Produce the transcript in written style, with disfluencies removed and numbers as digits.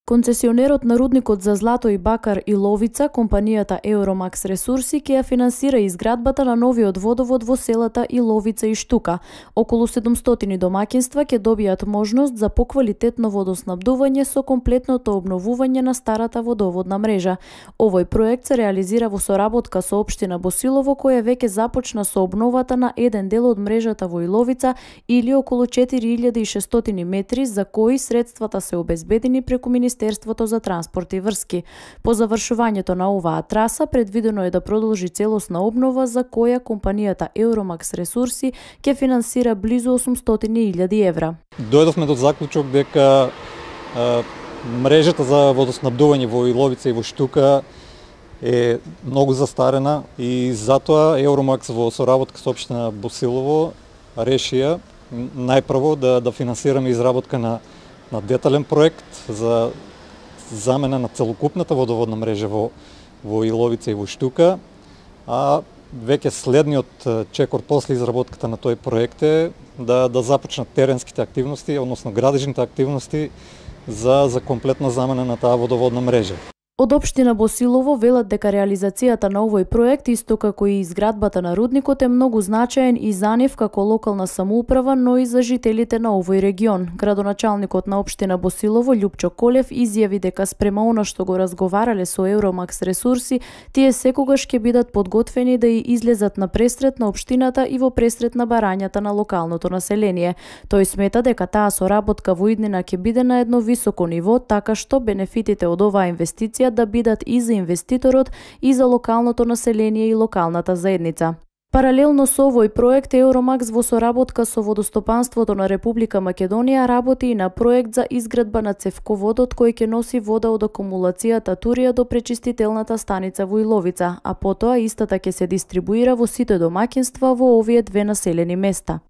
Концесионерот на рудникот за злато и бакар Иловица, компанијата Евромакс Ресурси, ќе ја финансира изградбата на новиот водовод во селата Иловица и Штука. Околу 700 домаќинства ќе добијат можност за поквалитетно водоснабдување со комплетното обновување на старата водоводна мрежа. Овој проект се реализира во соработка со општина Босилово, која веќе започна со обновата на еден дел од мрежата во Иловица или околу 4600 метри, за кои средствата се обезбедени преку Министерството за транспорт и врски. По завршувањето на оваа траса предвидено е да продолжи целосна обнова, за која компанијата Евромакс Ресурси ќе финансира близу 800.000 евра. Дојдовме до заклучок дека мрежата за водоснабдување во Иловица и во Штука е многу застарена и затоа Евромакс во соработка со општина Босилово решија најпрво да финансираме изработка на детален проект за замена на целокупната водоводна мрежа во Иловица и во Штука, а веќе следниот чекор после изработката на тој проект е да започнат теренските активности, односно градежните активности за комплетна замена на таа водоводна мрежа. Од општина Босилово велат дека реализацијата на овој проект, исто како и изградбата на рудникот, е многу значаен и за нив како локална самоуправа, но и за жителите на овој регион. Градоначалникот на општина Босилово, Љупчо Колев, изјави дека спрема она што го разговарале со Евромакс Ресурси, тие секогаш ќе бидат подготвени да и излезат на пресрет на општината и во пресрет на барањата на локалното население. Тој смета дека таа соработка во иднина ќе биде на едно високо ниво, така што бенефитите од оваа инвестиција да бидат и за инвеститорот, и за локалното население и локалната заедница. Паралелно со овој проект, Евромакс во соработка со Водостопанството на Република Македонија работи и на проект за изградба на цевководот кој ќе носи вода од акумулацијата Турија до пречистителната станица во Иловица, а потоа истата ќе се дистрибуира во сите домаќинства во овие две населени места.